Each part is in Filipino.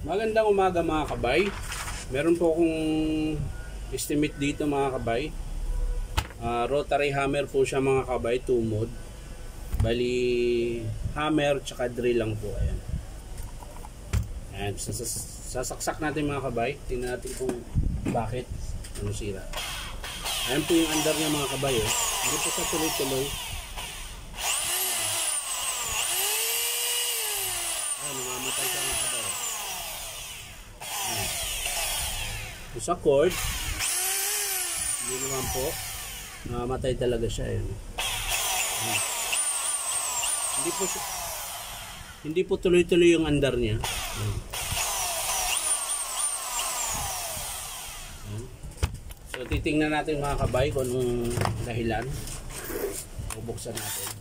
Magandang umaga mga kabay. Meron po akong estimate dito mga kabay. Rotary hammer po siya mga kabay, 2 mode. Bali hammer tsaka drill lang po. Ayan. Ayan. Sasaksak natin mga kabay. Tingnan natin kung bakit ano sira. Ayan po yung under niya mga kabay. Hindi po sa tuloy-tuloy. Ayan, namamatay siya mga kabay. Sa cord hindi naman po namamatay talaga siya. Hindi po tuloy-tuloy yung andar niya. So titingnan natin mga kabay kung anong dahilan. Bubuksan natin.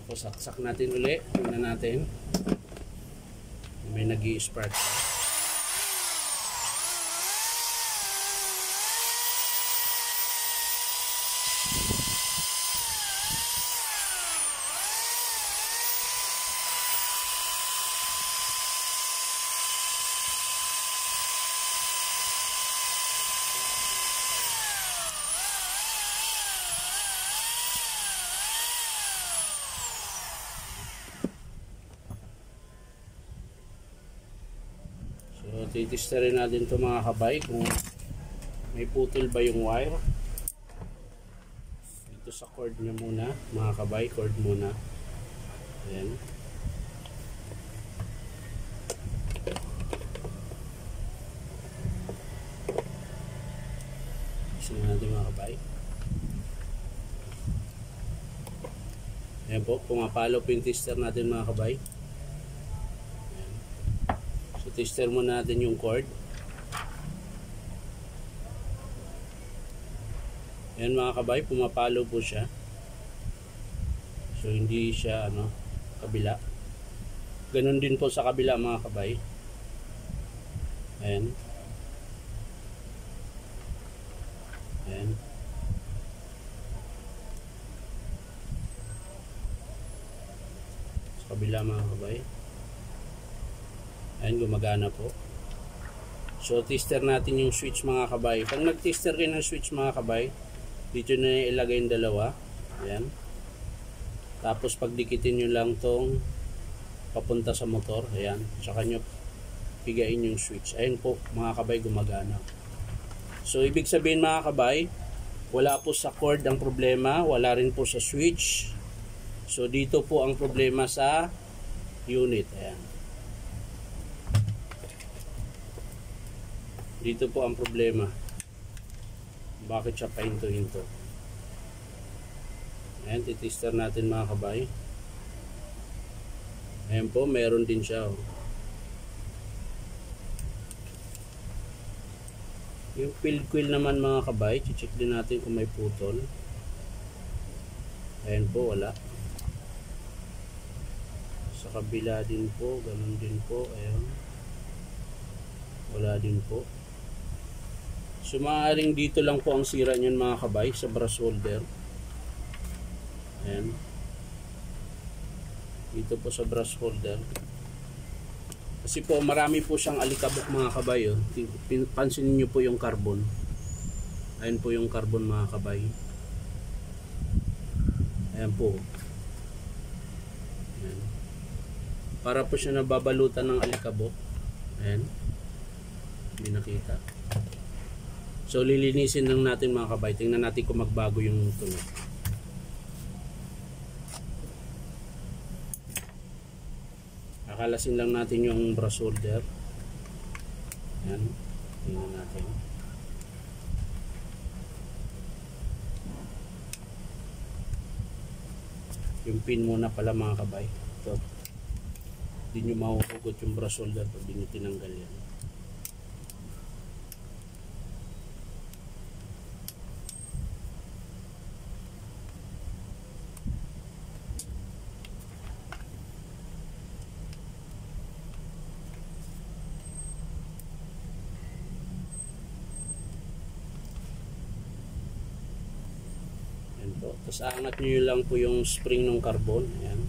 Tapos saksak natin uli. Tingnan natin. May nag-i-spark. So, titisterin natin ito mga kabay kung may putol ba yung wire. Dito sa cord niya muna, mga kabay, cord muna. Ayan. Tignan natin mga kabay. Ayan po, pumapalo po yung tester natin mga kabay. Tester muna natin yung cord. Ayan mga kabay, pumapalo po siya. So hindi siya kabila. Ganun din po sa kabila mga kabay. Ayan. Ayan. Sa kabila mga kabay. Ayan, gumagana po. So, tester natin yung switch mga kabay. Pag nag-tester kayo ng switch mga kabay, dito na ilagay yung dalawa. Ayan. Tapos, pagdikitin nyo lang tong papunta sa motor. Ayan. Tsaka nyo pigain yung switch. Ayan po, mga kabay, gumagana. So, ibig sabihin mga kabay, wala po sa cord ang problema. Wala rin po sa switch. So, dito po ang problema sa unit. Ayan. Dito po ang problema. Bakit siya pahinto-hinto? Ayan, titester natin mga kabay. Ayan po, meron din siya. Yung field coil naman mga kabay, check din natin kung may putol. Ayan po, wala. Sa kabila din po, ganun din po. Ayan. Wala din po. So maaaring dito lang po ang sira niyan mga kabay, sa brass holder. Ayan. Dito po sa brass holder. Kasi po marami po siyang alikabok mga kabay. Pansinin niyo po yung carbon. Ayan po yung carbon mga kabay. Ayan po. Ayan. Para po siya nababalutan ng alikabok. Ayan. Hindi nakita. So lilinisin lang natin mga kabay. Tingnan natin kung magbago yung tunog. Kakalasin lang natin yung brass holder. Ayan. Tingnan natin. Yung pin muna pala mga kabay. Ito. Hindi nyo mahuhugot yung brass holder pag hindi nyo tinanggal yan. po. Tapos aangat nyo lang po yung spring ng carbon. Ayan.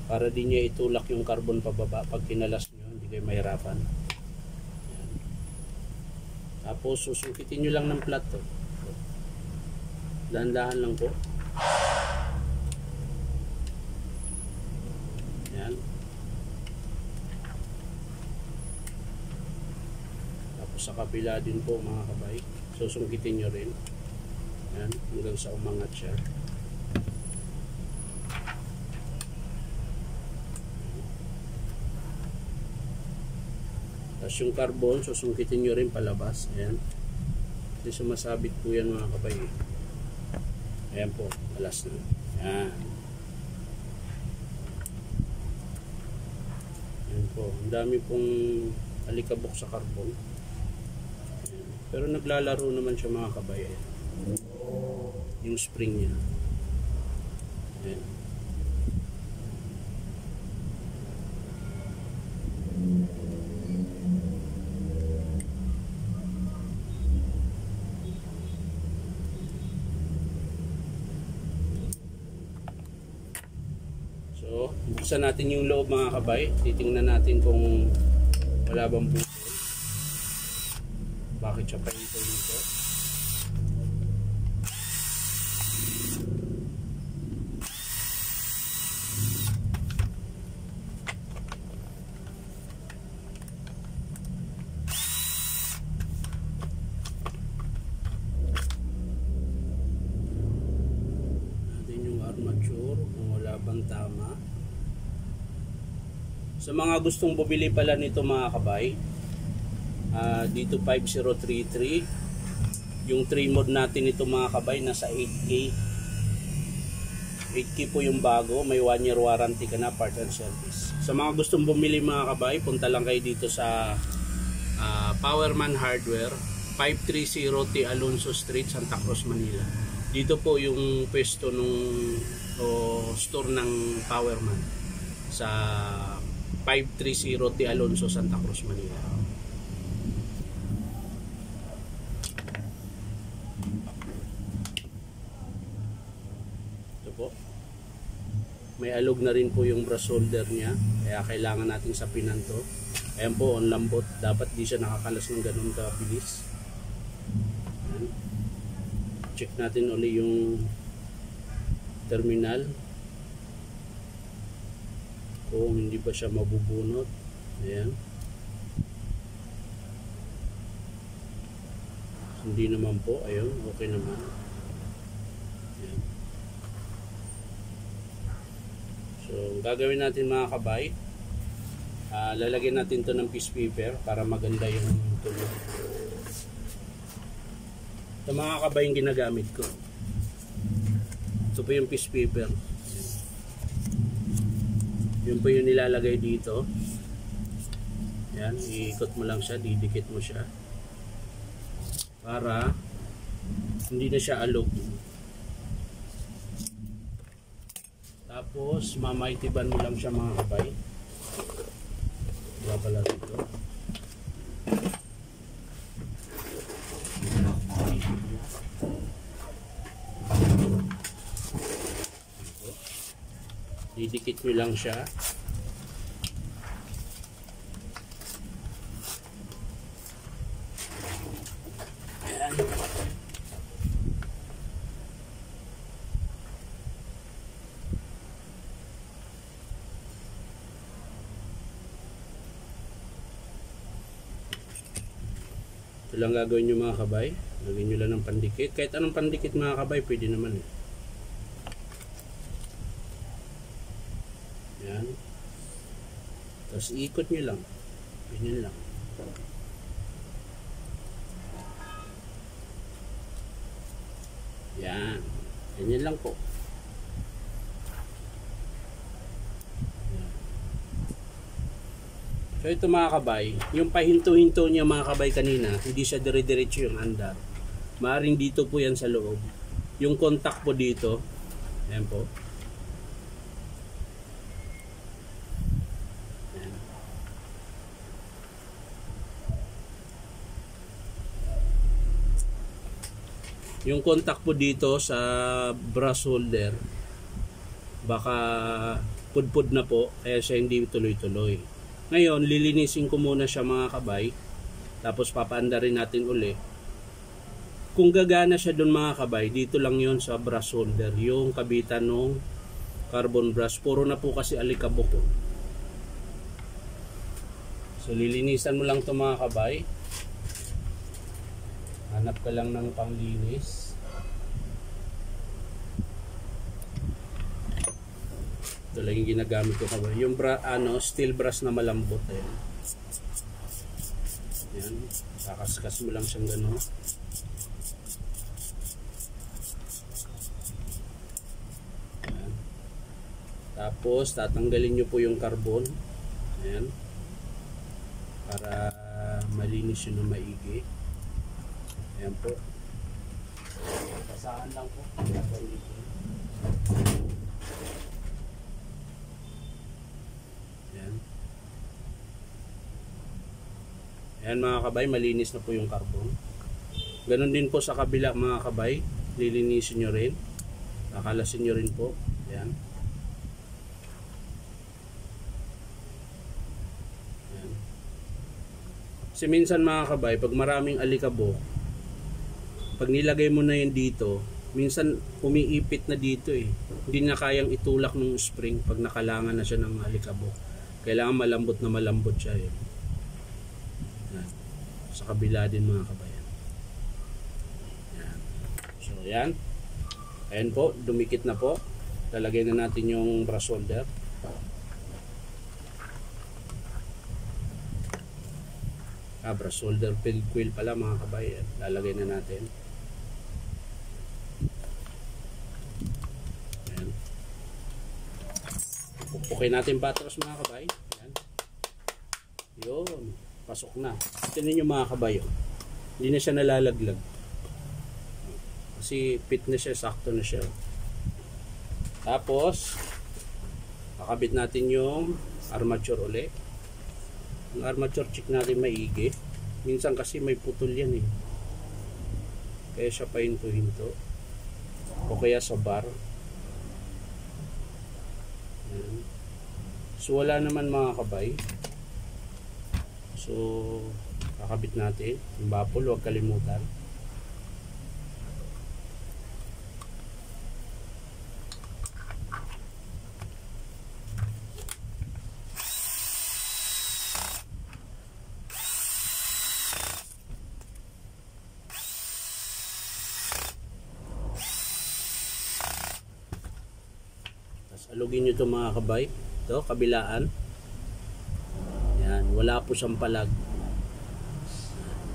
Para di niya itulak yung carbon pababa. Pag kinalas nyo, hindi kayo mahirapan. Ayan. Tapos susukitin nyo lang ng flat to. Dahan-dahan lang po. Ayan. Tapos sa kabila din po mga kabay. Susungkitin nyo rin. Ayan. Hanggang sa umangat siya. Tapos yung carbon, susungkitin nyo rin palabas. Ayan. Kasi sumasabit po yan mga kabay. Ayan po, alas na. Ayan. Ayan po, ang dami pong alikabok sa carbon. Ayan. Pero naglalaro naman siya mga kabay. Ayan. Yung spring niya. Ayan. So, buksan natin yung loob mga kabay. Titingnan natin kung wala bang bukol. Bakit siya painto-into? Natin yung armature kung wala bang tama. Sa mga gustong bumili pala nito mga kabay, dito 5033. Yung 3 mode natin ito mga kabay nasa 8K. 8K po yung bago, may 1 year warranty ka na, part and service. Sa mga gustong bumili mga kabay, punta lang kayo dito sa Powerman Hardware, 530 T Alonso Street, Santa Cruz, Manila. Dito po yung pwesto nung store ng Powerman sa 530 T Alonso, Santa Cruz, Manila. Ito po. May alog na rin po yung brass solder niya. Kaya kailangan natin sapinan to. Ayan po, ang lambot. Dapat di siya nakakalas ng ganun kabilis. Ayan. Check natin ulit yung terminal. Kung hindi pa siya mabubunot. Ayan. Hindi naman po. Ayun, okay naman. Ayan. So, gagawin natin mga kabay. Lalagyan natin to ng piece paper para maganda yung tunog. Ito mga kabay yung ginagamit ko. Ito po yung piece paper. Yun po yung nilalagay dito. Yan, iikot mo lang siya, didikit mo siya para hindi na siya alog. Tapos mamaitiban mo lang siya mga kabay. Wala pala dito. Didikit nyo lang siya. Ayan. Ito lang gagawin nyo mga kabay. Lagyan nyo lang ng pandikit. Kahit anong pandikit mga kabay, pwede naman eh. Yan. Tapos iikot nyo lang. Ganyan lang. Yan. Ganyan lang po. Yan. So ito mga kabay, yung pahinto-hinto niya mga kabay kanina, hindi siya dire-diretso yung andar. Maaring dito po yan sa loob. Yung contact po dito. Ayan po. Yung contact po dito sa brass holder, baka pudpud na po, kaya siya hindi tuloy-tuloy. Ngayon, lilinisin ko muna siya mga kabay, tapos papaanda rin natin uli. Kung gagana siya doon mga kabay, dito lang yon sa brass holder, yung kabitan ng carbon brush. Puro na po kasi alikabok ko. So lilinisan mo lang ito mga kabay. Hanap ka lang ng panglinis. Ito lang yung ginagamit ko kabay. Yung steel brush na malambot. Ayan. Ayan. Kakaskas mo lang siyang gano'n. Ayan. Tapos tatanggalin nyo po yung carbon. Ayan. Para malinis yun ng maigi. Ayan po. Basahan lang po. Ayan. Ayan mga kabay, malinis na po yung carbon. Ganon din po sa kabila mga kabay. Lilinisin nyo rin. Kakalasin nyo rin po. Ayan. Kasi minsan mga kabay, pag maraming alikabok, pag nilagay mo na yun dito, minsan umiipit na dito eh. Hindi na kayang itulak ng spring pag nakalangan na siya ng alikabok. Kailangan malambot na malambot siya eh. Yan. Sa kabila din mga kabayan. Yan. So yan. Ayan po, dumikit na po. Lalagay na natin yung brush holder. Brush holder fill quill pala mga kabayan. Lalagay na natin. Ayan. Pupukin natin patras mga kabay. Ayan. Yun. Pasok na. Tignan nyo mga kabay. Hindi na siya nalalaglag. Kasi fit na siya. Sakto na siya. Tapos kakabit natin yung armature ulit. Ang armature check natin maigi. Minsan kasi may putol yan eh. Kaya siya pahinto-hinto. O kaya sa bar. Ayan. So wala naman mga kabay. So kakabit natin. Yung baffle, huwag kalimutan. Alugin nyo ito mga kabay. Ito, kabilaan. Yan, wala po siyang palag.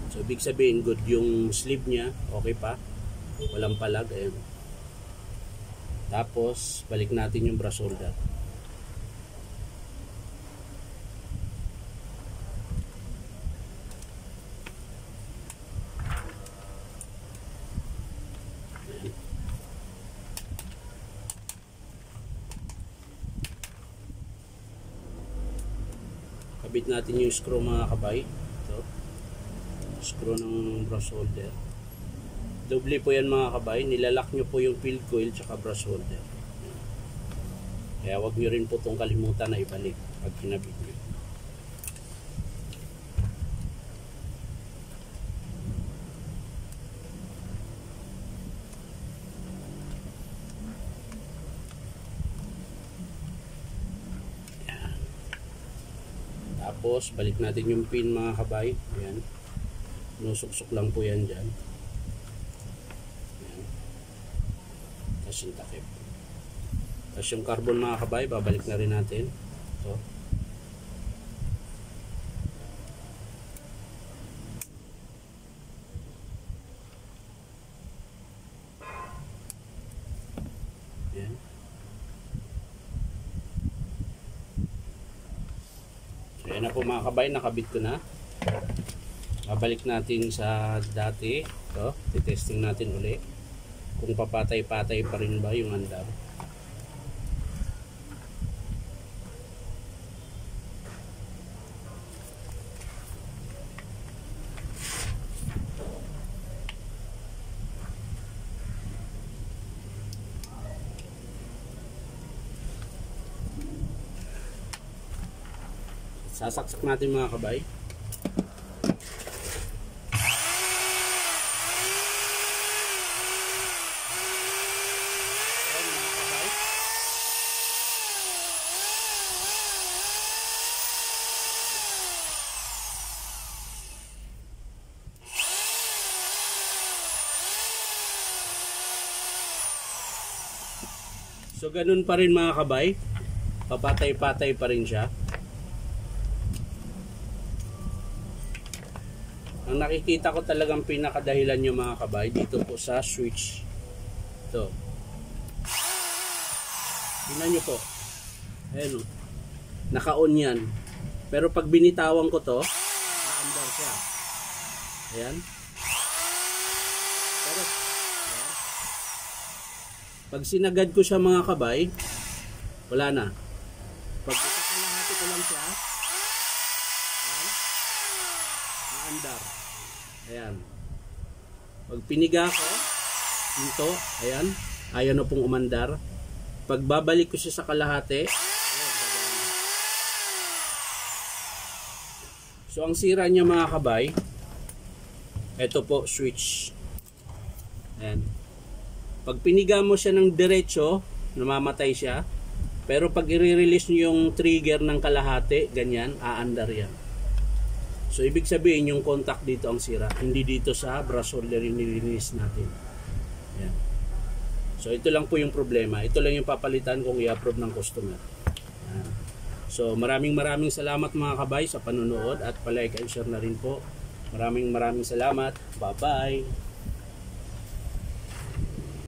So, ibig sabihin, good yung sleeve niya. Okay pa. Walang palag. Ayan. Tapos, balik natin yung brush holder. Kabit natin yung screw mga kabay. Ito. Screw ng brush holder. Doble po yan mga kabay. Nilalak nyo po yung field coil tsaka brush holder. Kaya wag nyo rin po itong kalimutan na ibalik pag kinabit nyo. Tapos, balik natin yung pin mga kabay. Ayan. Nusuksok lang po yan dyan. Ayan. Tapos yung takip. Tapos yung carbon mga kabay, babalik na rin natin. Ito. Ayan. Ayan na po mga kabay, nakabit ko na. Babalik natin sa dati. Ito, titesting natin uli kung papatay-patay pa rin ba yung andar. Sasaksak natin mga kabay. Ayan mga kabay. So ganun pa rin mga kabay. Papatay-patay pa rin siya. Ang nakikita ko talagang pinakadahilan nyo mga kabay dito po sa switch. Ito. Tingnan nyo po. Ayan o. Naka-on yan. Pero pag binitawan ko to, na-under siya. Ayan. Pero, ayan. Pag sinagad ko siya mga kabay, wala na. Pag itakalahati ko lang siya, ayan, na-under. Ayan. Pag piniga ko, dito, ayan, ayaw na pong umandar. Pag babalik ko siya sa kalahati, ayan, so ang sira niya mga kabay, ito po, switch. Ayan. Pag piniga mo siya ng diretso, namamatay siya. Pero pag i-release nyo yung trigger ng kalahati, ganyan, aandar yan. So, ibig sabihin, yung contact dito ang sira. Hindi dito sa brush holder yung nilinis natin. Ayan. So, ito lang po yung problema. Ito lang yung papalitan kung i-approve ng customer. Ayan. So, maraming salamat mga kabay sa panunood at palike and share na rin po. Maraming salamat. Bye-bye.